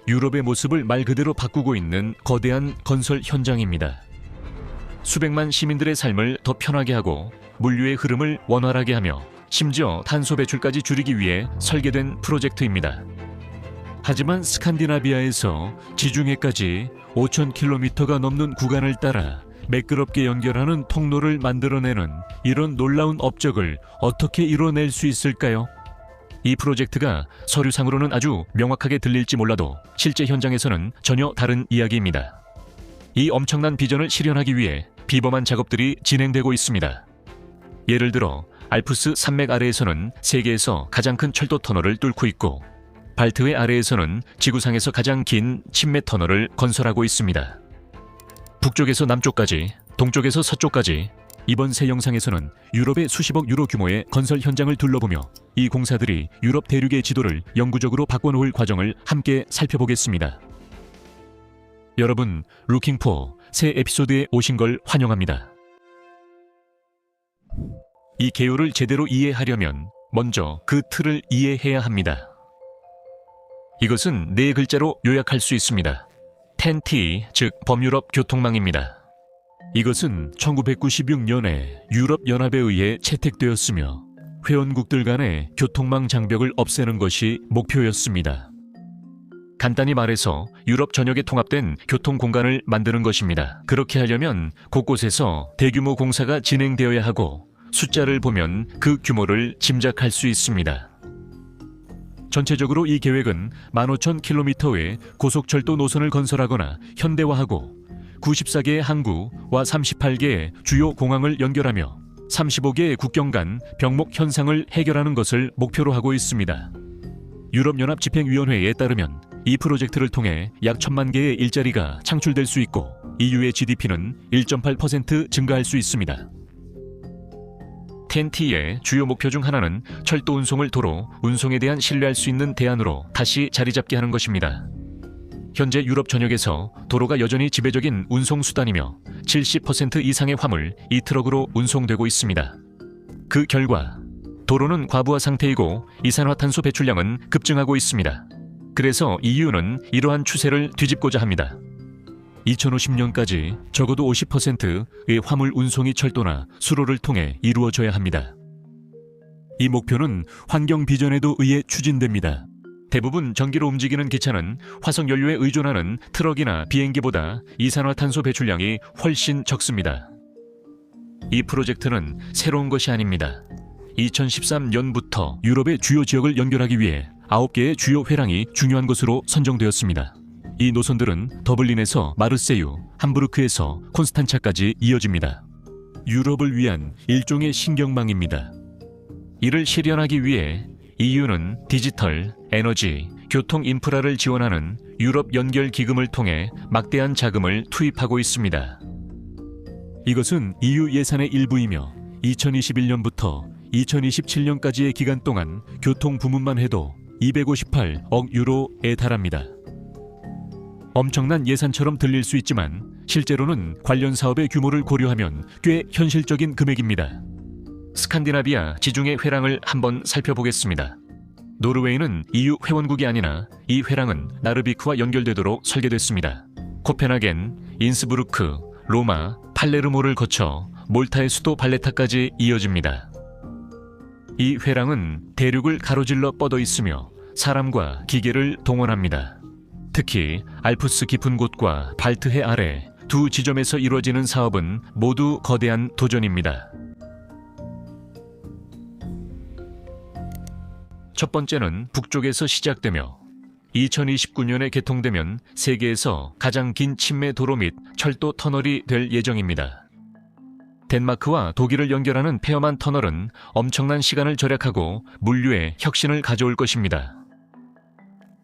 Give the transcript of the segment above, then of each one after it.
유럽의 모습을 말 그대로 바꾸고 있는 거대한 건설 현장입니다. 수백만 시민들의 삶을 더 편하게 하고 물류의 흐름을 원활하게 하며 심지어 탄소 배출까지 줄이기 위해 설계된 프로젝트입니다. 하지만 스칸디나비아에서 지중해까지 5,000km가 넘는 구간을 따라 매끄럽게 연결하는 통로를 만들어내는 이런 놀라운 업적을 어떻게 이뤄낼 수 있을까요? 이 프로젝트가 서류상으로는 아주 명확하게 들릴지 몰라도 실제 현장에서는 전혀 다른 이야기입니다. 이 엄청난 비전을 실현하기 위해 비범한 작업들이 진행되고 있습니다. 예를 들어 알프스 산맥 아래에서는 세계에서 가장 큰 철도 터널을 뚫고 있고 발트해 아래에서는 지구상에서 가장 긴 침매 터널을 건설하고 있습니다. 북쪽에서 남쪽까지, 동쪽에서 서쪽까지 이번 새 영상에서는 유럽의 수십억 유로 규모의 건설 현장을 둘러보며 이 공사들이 유럽 대륙의 지도를 영구적으로 바꿔놓을 과정을 함께 살펴보겠습니다. 여러분, 루킹포 새 에피소드에 오신 걸 환영합니다. 이 개요를 제대로 이해하려면 먼저 그 틀을 이해해야 합니다. 이것은 4글자로 요약할 수 있습니다. TEN-T, 즉 범유럽 교통망입니다. 이것은 1996년에 유럽연합에 의해 채택되었으며 회원국들 간의 교통망 장벽을 없애는 것이 목표였습니다. 간단히 말해서 유럽 전역에 통합된 교통 공간을 만드는 것입니다. 그렇게 하려면 곳곳에서 대규모 공사가 진행되어야 하고 숫자를 보면 그 규모를 짐작할 수 있습니다. 전체적으로 이 계획은 15,000km의 고속철도 노선을 건설하거나 현대화하고 94개의 항구와 38개의 주요 공항을 연결하며 35개의 국경 간 병목 현상을 해결하는 것을 목표로 하고 있습니다. 유럽연합 집행위원회에 따르면 이 프로젝트를 통해 약 1,000만 개의 일자리가 창출될 수 있고 EU의 GDP는 1.8% 증가할 수 있습니다. TEN-T의 주요 목표 중 하나는 철도 운송을 도로 운송에 대한 신뢰할 수 있는 대안으로 다시 자리잡게 하는 것입니다. 현재 유럽 전역에서 도로가 여전히 지배적인 운송수단이며 70% 이상의 화물 이 트럭으로 운송되고 있습니다. 그 결과 도로는 과부하 상태이고 이산화탄소 배출량은 급증하고 있습니다. 그래서 EU는 이러한 추세를 뒤집고자 합니다. 2050년까지 적어도 50%의 화물 운송이 철도나 수로를 통해 이루어져야 합니다. 이 목표는 환경 비전에도 의해 추진됩니다. 대부분 전기로 움직이는 기차는 화석 연료에 의존하는 트럭이나 비행기보다 이산화탄소 배출량이 훨씬 적습니다. 이 프로젝트는 새로운 것이 아닙니다. 2013년부터 유럽의 주요 지역을 연결하기 위해 9개의 주요 회랑이 중요한 것으로 선정되었습니다. 이 노선들은 더블린에서 마르세유, 함부르크에서 콘스탄차까지 이어집니다. 유럽을 위한 일종의 신경망입니다. 이를 실현하기 위해 EU는 디지털, 에너지, 교통 인프라를 지원하는 유럽 연결 기금을 통해 막대한 자금을 투입하고 있습니다. 이것은 EU 예산의 일부이며 2021년부터 2027년까지의 기간 동안 교통 부문만 해도 258억 유로에 달합니다. 엄청난 예산처럼 들릴 수 있지만 실제로는 관련 사업의 규모를 고려하면 꽤 현실적인 금액입니다. 스칸디나비아 지중해 회랑을 한번 살펴보겠습니다. 노르웨이는 EU 회원국이 아니나 이 회랑은 나르비크와 연결되도록 설계됐습니다. 코펜하겐, 인스부르크, 로마, 팔레르모를 거쳐 몰타의 수도 발레타까지 이어집니다. 이 회랑은 대륙을 가로질러 뻗어 있으며 사람과 기계를 동원합니다. 특히 알프스 깊은 곳과 발트해 아래 두 지점에서 이루어지는 사업은 모두 거대한 도전입니다. 첫 번째는 북쪽에서 시작되며 2029년에 개통되면 세계에서 가장 긴 침매 도로 및 철도 터널이 될 예정입니다. 덴마크와 독일을 연결하는 페어만 터널은 엄청난 시간을 절약하고 물류에 혁신을 가져올 것입니다.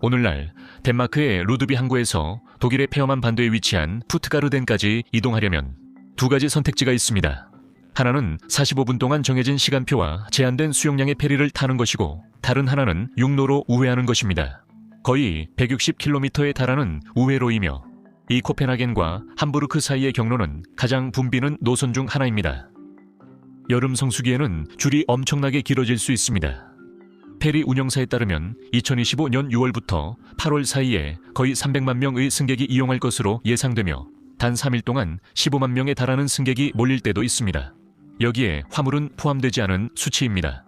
오늘날 덴마크의 루드비 항구에서 독일의 페어만 반도에 위치한 푸트가르덴까지 이동하려면 두 가지 선택지가 있습니다. 하나는 45분 동안 정해진 시간표와 제한된 수용량의 페리를 타는 것이고 다른 하나는 육로로 우회하는 것입니다. 거의 160km에 달하는 우회로이며 이 코펜하겐과 함부르크 사이의 경로는 가장 붐비는 노선 중 하나입니다. 여름 성수기에는 줄이 엄청나게 길어질 수 있습니다. 페리 운영사에 따르면 2025년 6월부터 8월 사이에 거의 300만 명의 승객이 이용할 것으로 예상되며 단 3일 동안 15만 명에 달하는 승객이 몰릴 때도 있습니다. 여기에 화물은 포함되지 않은 수치입니다.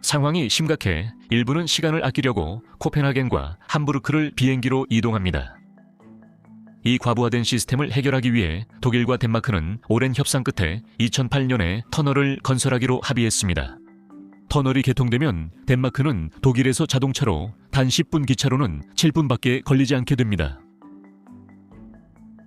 상황이 심각해 일부는 시간을 아끼려고 코펜하겐과 함부르크를 비행기로 이동합니다. 이 과부하된 시스템을 해결하기 위해 독일과 덴마크는 오랜 협상 끝에 2008년에 터널을 건설하기로 합의했습니다. 터널이 개통되면 덴마크는 독일에서 자동차로 단 10분 기차로는 7분밖에 걸리지 않게 됩니다.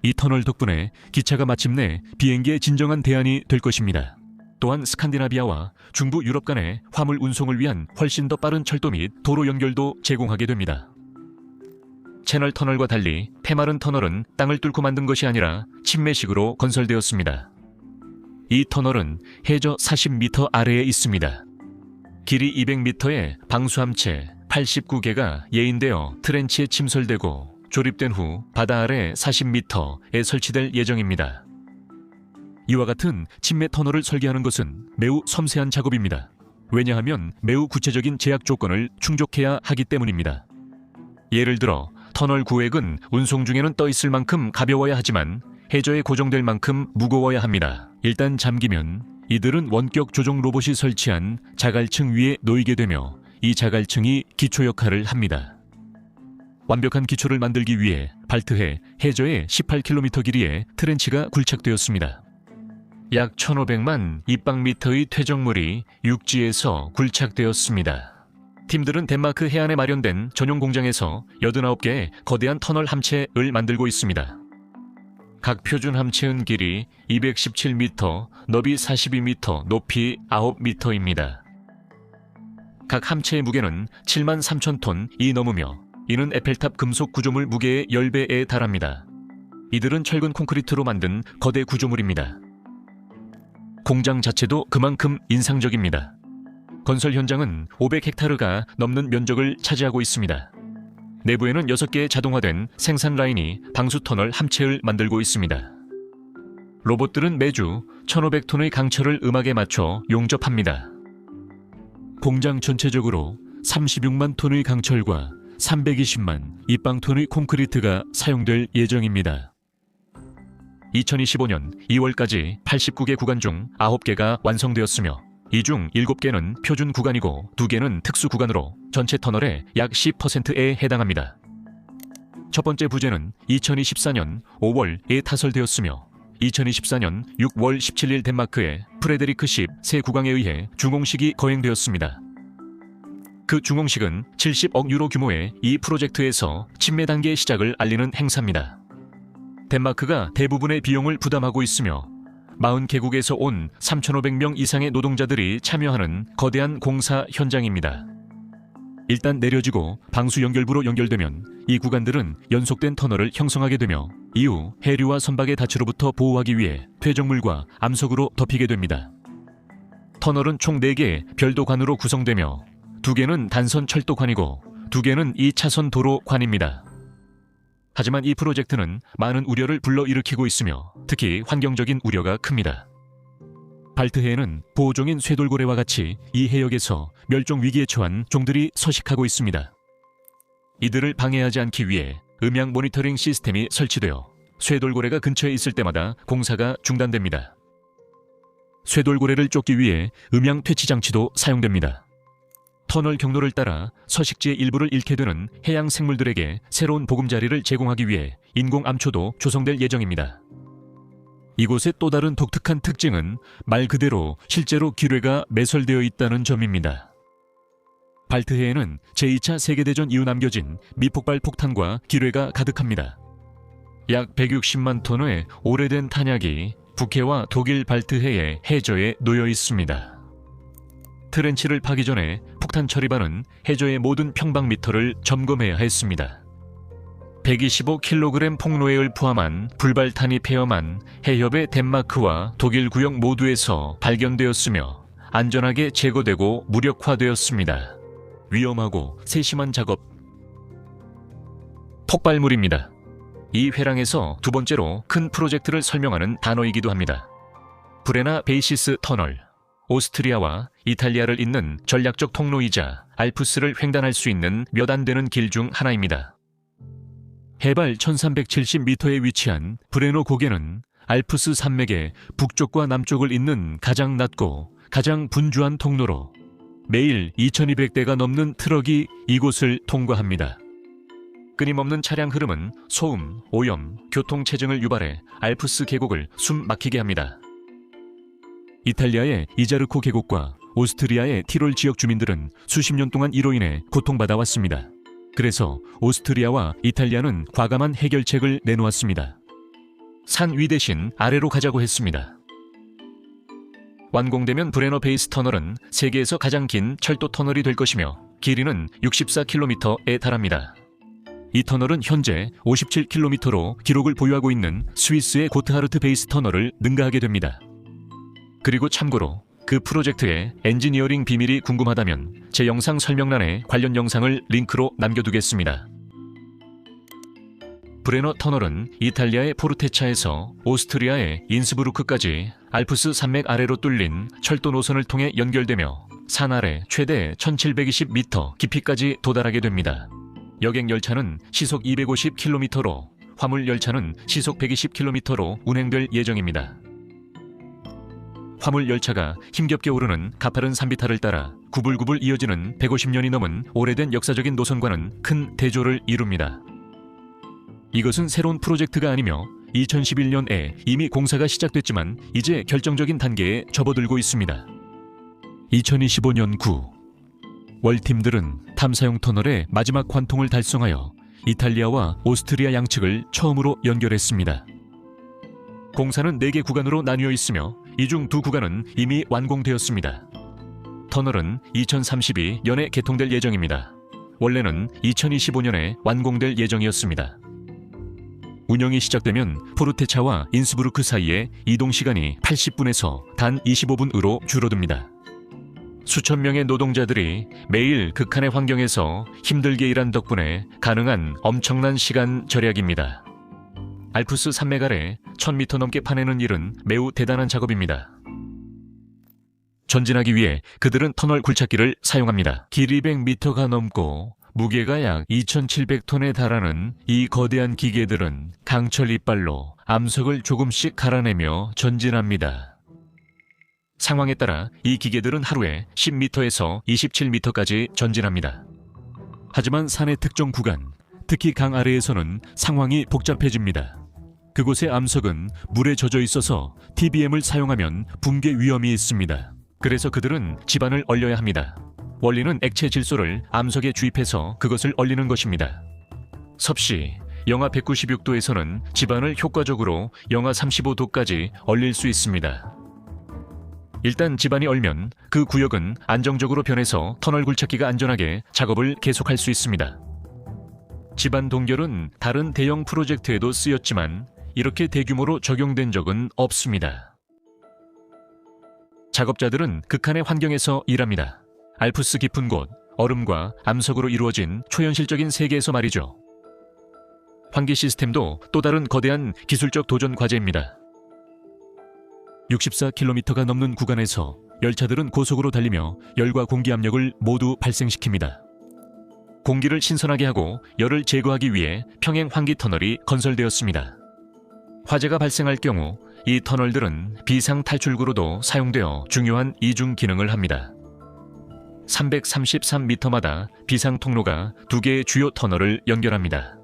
이 터널 덕분에 기차가 마침내 비행기의 진정한 대안이 될 것입니다. 또한 스칸디나비아와 중부 유럽 간의 화물 운송을 위한 훨씬 더 빠른 철도 및 도로 연결도 제공하게 됩니다. 채널 터널과 달리 페마른 터널은 땅을 뚫고 만든 것이 아니라 침매식으로 건설되었습니다. 이 터널은 해저 40m 아래에 있습니다. 길이 200m의 방수함체 89개가 예인되어 트렌치에 침설되고 조립된 후 바다 아래 40m에 설치될 예정입니다. 이와 같은 침매 터널을 설계하는 것은 매우 섬세한 작업입니다. 왜냐하면 매우 구체적인 제약 조건을 충족해야 하기 때문입니다. 예를 들어 터널 구획은 운송 중에는 떠 있을 만큼 가벼워야 하지만 해저에 고정될 만큼 무거워야 합니다. 일단 잠기면 이들은 원격 조종 로봇이 설치한 자갈층 위에 놓이게 되며 이 자갈층이 기초 역할을 합니다. 완벽한 기초를 만들기 위해 발트해 해저의 18km 길이의 트렌치가 굴착되었습니다. 약 1,500만 입방미터의 퇴적물이 육지에서 굴착되었습니다. 팀들은 덴마크 해안에 마련된 전용 공장에서 89개의 거대한 터널 함체를 만들고 있습니다. 각 표준 함체은 길이 217m, 너비 42m, 높이 9m입니다. 각 함체의 무게는 73,000톤이 넘으며 이는 에펠탑 금속 구조물 무게의 10배에 달합니다. 이들은 철근 콘크리트로 만든 거대 구조물입니다. 공장 자체도 그만큼 인상적입니다. 건설 현장은 500헥타르가 넘는 면적을 차지하고 있습니다. 내부에는 6개의 자동화된 생산 라인이 방수터널 함체를 만들고 있습니다. 로봇들은 매주 1,500톤의 강철을 음악에 맞춰 용접합니다. 공장 전체적으로 36만 톤의 강철과 320만 입방톤의 콘크리트가 사용될 예정입니다. 2025년 2월까지 89개 구간 중 9개가 완성되었으며 이 중 7개는 표준 구간이고 2개는 특수 구간으로 전체 터널의 약 10%에 해당합니다. 첫 번째 부재는 2024년 5월에 타설되었으며 2024년 6월 17일 덴마크의 프레데리크 10세 국왕에 의해 중공식이 거행되었습니다. 그 중공식은 70억 유로 규모의 이 프로젝트에서 침매 단계의 시작을 알리는 행사입니다. 덴마크가 대부분의 비용을 부담하고 있으며 40개국에서 온 3,500명 이상의 노동자들이 참여하는 거대한 공사 현장입니다. 일단 내려지고 방수 연결부로 연결되면 이 구간들은 연속된 터널을 형성하게 되며 이후 해류와 선박의 닻으로부터 보호하기 위해 퇴적물과 암석으로 덮이게 됩니다. 터널은 총 4개의 별도관으로 구성되며 2개는 단선 철도관이고 2개는 2차선 도로관입니다. 하지만 이 프로젝트는 많은 우려를 불러일으키고 있으며 특히 환경적인 우려가 큽니다. 발트해에는 보호종인 쇠돌고래와 같이 이 해역에서 멸종 위기에 처한 종들이 서식하고 있습니다. 이들을 방해하지 않기 위해 음향 모니터링 시스템이 설치되어 쇠돌고래가 근처에 있을 때마다 공사가 중단됩니다. 쇠돌고래를 쫓기 위해 음향 퇴치 장치도 사용됩니다. 터널 경로를 따라 서식지의 일부를 잃게 되는 해양 생물들에게 새로운 보금자리를 제공하기 위해 인공 암초도 조성될 예정입니다. 이곳의 또 다른 독특한 특징은 말 그대로 실제로 기뢰가 매설되어 있다는 점입니다. 발트해에는 제2차 세계대전 이후 남겨진 미폭발 폭탄과 기뢰가 가득합니다. 약 160만 톤의 오래된 탄약이 북해와 독일 발트해의 해저에 놓여 있습니다. 트렌치를 파기 전에 폭탄 처리반은 해저의 모든 평방미터를 점검해야 했습니다. 125kg 폭로해를 포함한 불발탄이 폐엄한 해협의 덴마크와 독일 구역 모두에서 발견되었으며 안전하게 제거되고 무력화되었습니다. 위험하고 세심한 작업. 폭발물입니다. 이 회랑에서 두 번째로 큰 프로젝트를 설명하는 단어이기도 합니다. 브레나 베이시스 터널. 오스트리아와 이탈리아를 잇는 전략적 통로이자 알프스를 횡단할 수 있는 몇 안 되는 길 중 하나입니다. 해발 1370m에 위치한 브레노 고개는 알프스 산맥의 북쪽과 남쪽을 잇는 가장 낮고 가장 분주한 통로로 매일 2200대가 넘는 트럭이 이곳을 통과합니다. 끊임없는 차량 흐름은 소음, 오염, 교통체증을 유발해 알프스 계곡을 숨 막히게 합니다. 이탈리아의 이자르코 계곡과 오스트리아의 티롤 지역 주민들은 수십 년 동안 이로 인해 고통받아 왔습니다. 그래서 오스트리아와 이탈리아는 과감한 해결책을 내놓았습니다. 산 위 대신 아래로 가자고 했습니다. 완공되면 브레너 베이스 터널은 세계에서 가장 긴 철도 터널이 될 것이며 길이는 64km에 달합니다. 이 터널은 현재 57km로 기록을 보유하고 있는 스위스의 고트하르트 베이스 터널을 능가하게 됩니다. 그리고 참고로 그 프로젝트의 엔지니어링 비밀이 궁금하다면 제 영상 설명란에 관련 영상을 링크로 남겨두겠습니다. 브레너 터널은 이탈리아의 포르테차에서 오스트리아의 인스부르크까지 알프스 산맥 아래로 뚫린 철도 노선을 통해 연결되며 산 아래 최대 1720m 깊이까지 도달하게 됩니다. 여객 열차는 시속 250km로, 화물 열차는 시속 120km로 운행될 예정입니다. 화물 열차가 힘겹게 오르는 가파른 산비탈을 따라 구불구불 이어지는 150년이 넘은 오래된 역사적인 노선과는 큰 대조를 이룹니다. 이것은 새로운 프로젝트가 아니며 2011년에 이미 공사가 시작됐지만 이제 결정적인 단계에 접어들고 있습니다. 2025년 9 월팀들은 탐사용 터널의 마지막 관통을 달성하여 이탈리아와 오스트리아 양측을 처음으로 연결했습니다. 공사는 4개 구간으로 나뉘어 있으며 이 중 2구간은 이미 완공되었습니다. 터널은 2032년에 개통될 예정입니다. 원래는 2025년에 완공될 예정이었습니다. 운영이 시작되면 포르테차와 인스부르크 사이의 이동 시간이 80분에서 단 25분으로 줄어듭니다. 수천 명의 노동자들이 매일 극한의 환경에서 힘들게 일한 덕분에 가능한 엄청난 시간 절약입니다. 알프스 산맥 아래 1000m 넘게 파내는 일은 매우 대단한 작업입니다. 전진하기 위해 그들은 터널 굴착기를 사용합니다. 길이 100m가 넘고 무게가 약 2700톤에 달하는 이 거대한 기계들은 강철 이빨로 암석을 조금씩 갈아내며 전진합니다. 상황에 따라 이 기계들은 하루에 10m에서 27m까지 전진합니다. 하지만 산의 특정 구간, 특히 강 아래에서는 상황이 복잡해집니다. 그곳의 암석은 물에 젖어 있어서 TBM을 사용하면 붕괴 위험이 있습니다. 그래서 그들은 지반을 얼려야 합니다. 원리는 액체 질소를 암석에 주입해서 그것을 얼리는 것입니다. 섭씨 영하 196도에서는 지반을 효과적으로 영하 35도까지 얼릴 수 있습니다. 일단 지반이 얼면 그 구역은 안정적으로 변해서 터널 굴착기가 안전하게 작업을 계속할 수 있습니다. 지반 동결은 다른 대형 프로젝트에도 쓰였지만 이렇게 대규모로 적용된 적은 없습니다. 작업자들은 극한의 환경에서 일합니다. 알프스 깊은 곳, 얼음과 암석으로 이루어진 초현실적인 세계에서 말이죠. 환기 시스템도 또 다른 거대한 기술적 도전 과제입니다. 64km가 넘는 구간에서 열차들은 고속으로 달리며 열과 공기 압력을 모두 발생시킵니다. 공기를 신선하게 하고 열을 제거하기 위해 평행 환기 터널이 건설되었습니다. 화재가 발생할 경우 이 터널들은 비상 탈출구로도 사용되어 중요한 이중 기능을 합니다. 333m마다 비상 통로가 2개의 주요 터널을 연결합니다.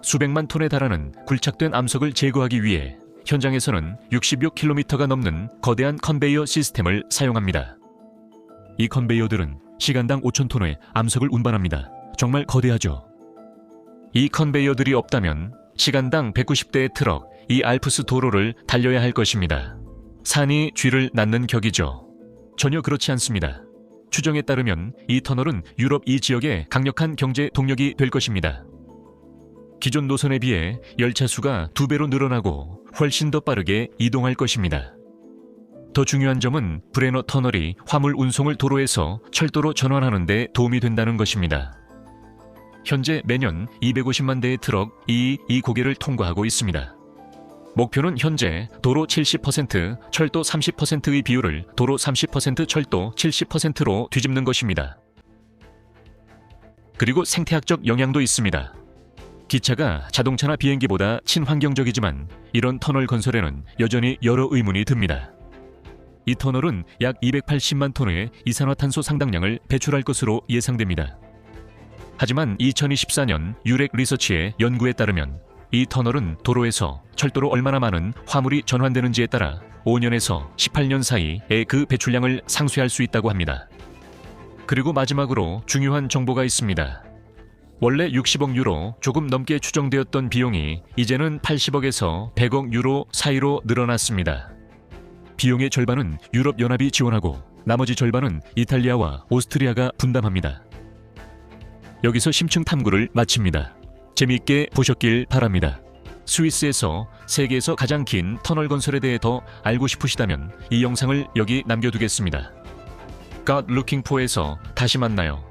수백만 톤에 달하는 굴착된 암석을 제거하기 위해 현장에서는 66km가 넘는 거대한 컨베이어 시스템을 사용합니다. 이 컨베이어들은 시간당 5,000톤의 암석을 운반합니다. 정말 거대하죠. 이 컨베이어들이 없다면 시간당 190대의 트럭, 이 알프스 도로를 달려야 할 것입니다. 산이 쥐를 낳는 격이죠. 전혀 그렇지 않습니다. 추정에 따르면 이 터널은 유럽 이 지역의 강력한 경제 동력이 될 것입니다. 기존 노선에 비해 열차 수가 2배로 늘어나고 훨씬 더 빠르게 이동할 것입니다. 더 중요한 점은 브레너 터널이 화물 운송을 도로에서 철도로 전환하는 데 도움이 된다는 것입니다. 현재 매년 250만 대의 트럭이 이 고개를 통과하고 있습니다. 목표는 현재 도로 70%, 철도 30%의 비율을 도로 30%, 철도 70%로 뒤집는 것입니다. 그리고 생태학적 영향도 있습니다. 기차가 자동차나 비행기보다 친환경적이지만 이런 터널 건설에는 여전히 여러 의문이 듭니다. 이 터널은 약 280만 톤의 이산화탄소 상당량을 배출할 것으로 예상됩니다. 하지만 2024년 유렉 리서치의 연구에 따르면 이 터널은 도로에서 철도로 얼마나 많은 화물이 전환되는지에 따라 5년에서 18년 사이에 그 배출량을 상쇄할 수 있다고 합니다. 그리고 마지막으로 중요한 정보가 있습니다. 원래 60억 유로 조금 넘게 추정되었던 비용이 이제는 80억에서 100억 유로 사이로 늘어났습니다. 비용의 절반은 유럽연합이 지원하고 나머지 절반은 이탈리아와 오스트리아가 분담합니다. 여기서 심층 탐구를 마칩니다. 재미있게 보셨길 바랍니다. 스위스에서 세계에서 가장 긴 터널 건설에 대해 더 알고 싶으시다면 이 영상을 여기 남겨두겠습니다. God Looking For에서 다시 만나요.